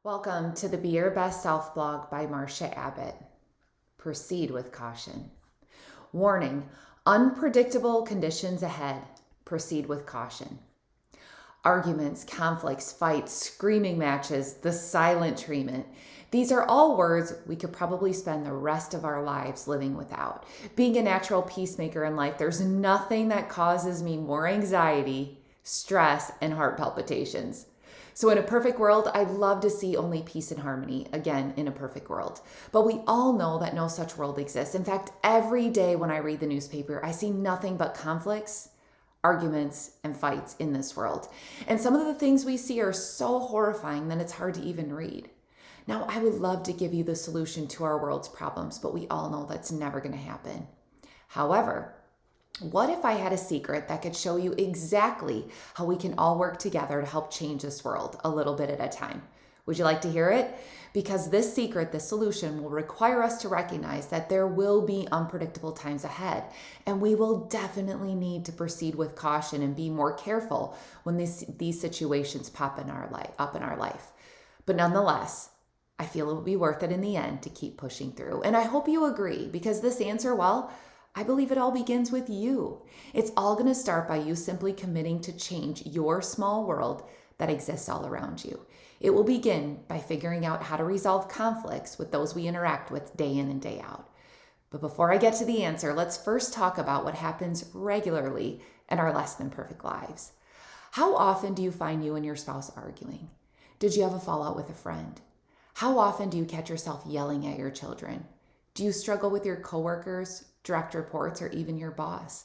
Welcome to the Be Your Best Self blog by Marcia Abbott. Proceed with caution. Warning, unpredictable conditions ahead. Proceed with caution. Arguments, conflicts, fights, screaming matches, the silent treatment. These are all words we could probably spend the rest of our lives living without. Being a natural peacemaker in life, there's nothing that causes me more anxiety, stress, and heart palpitations. So in a perfect world, I'd love to see only peace and harmony, again, in a perfect world. But we all know that no such world exists. In fact, every day when I read the newspaper, I see nothing but conflicts, arguments, and fights in this world. And some of the things we see are so horrifying that it's hard to even read. Now, I would love to give you the solution to our world's problems, but we all know that's never going to happen. However, what if I had a secret that could show you exactly how we can all work together to help change this world a little bit at a time? Would you like to hear it? Because this secret, this solution, will require us to recognize that there will be unpredictable times ahead, and we will definitely need to proceed with caution and be more careful when these situations pop in our life. But nonetheless, I feel it will be worth it in the end to keep pushing through. And I hope you agree, because this answer, well, I believe it all begins with you. It's all going to start by you simply committing to change your small world that exists all around you. It will begin by figuring out how to resolve conflicts with those we interact with day in and day out. But before I get to the answer, let's first talk about what happens regularly in our less than perfect lives. How often do you find you and your spouse arguing? Did you have a fallout with a friend? How often do you catch yourself yelling at your children? Do you struggle with your coworkers, direct reports, or even your boss?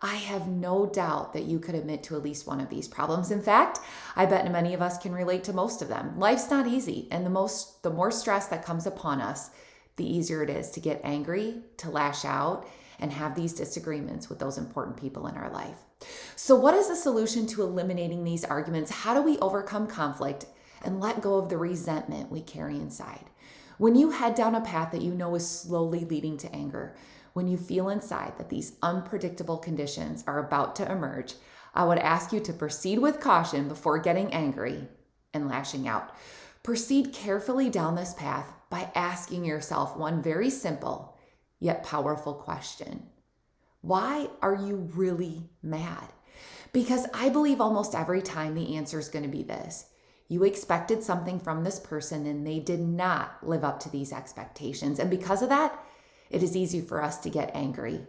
I have no doubt that you could admit to at least one of these problems. In fact, I bet many of us can relate to most of them. Life's not easy, and the more stress that comes upon us, the easier it is to get angry, to lash out, and have these disagreements with those important people in our life. So what is the solution to eliminating these arguments? How do we overcome conflict and let go of the resentment we carry inside? When you head down a path that you know is slowly leading to anger, when you feel inside that these unpredictable conditions are about to emerge, I would ask you to proceed with caution before getting angry and lashing out. Proceed carefully down this path by asking yourself one very simple yet powerful question. Why are you really mad? Because I believe almost every time the answer is going to be this. You expected something from this person and they did not live up to these expectations. And because of that, it is easy for us to get angry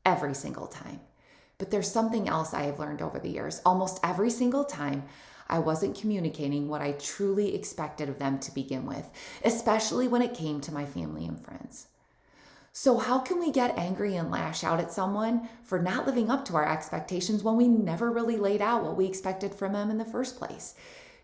every single time. But there's something else I have learned over the years. Almost every single time, I wasn't communicating what I truly expected of them to begin with, especially when it came to my family and friends. So how can we get angry and lash out at someone for not living up to our expectations when we never really laid out what we expected from them in the first place?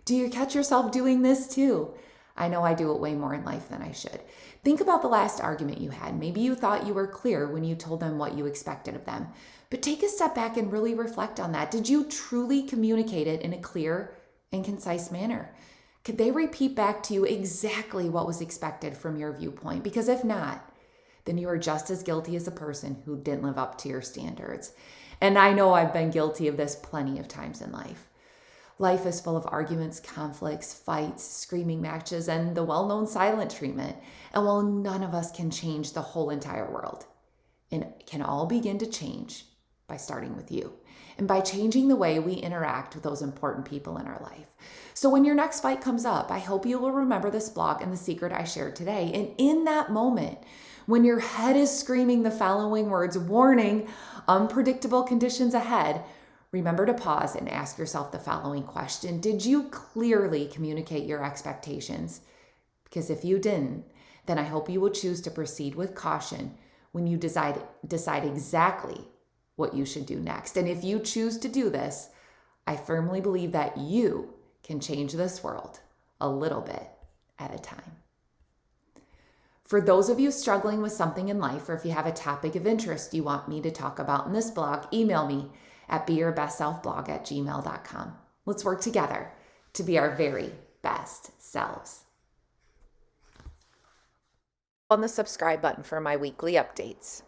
Do you catch yourself doing this too? I know I do it way more in life than I should. Think about the last argument you had. Maybe you thought you were clear when you told them what you expected of them. But take a step back and really reflect on that. Did you truly communicate it in a clear and concise manner? Could they repeat back to you exactly what was expected from your viewpoint? Because if not, then you are just as guilty as the person who didn't live up to your standards. And I know I've been guilty of this plenty of times in life. Life is full of arguments, conflicts, fights, screaming matches, and the well-known silent treatment. And while none of us can change the whole entire world, it can all begin to change by starting with you and by changing the way we interact with those important people in our life. So when your next fight comes up, I hope you will remember this blog and the secret I shared today. And in that moment, when your head is screaming the following words, warning, unpredictable conditions ahead, remember to pause and ask yourself the following question. Did you clearly communicate your expectations? Because if you didn't, then I hope you will choose to proceed with caution when you decide exactly what you should do next. And if you choose to do this, I firmly believe that you can change this world a little bit at a time. For those of you struggling with something in life, or if you have a topic of interest you want me to talk about in this blog, email me at beyourbestselfblog@gmail.com. Let's work together to be our very best selves. On the subscribe button for my weekly updates.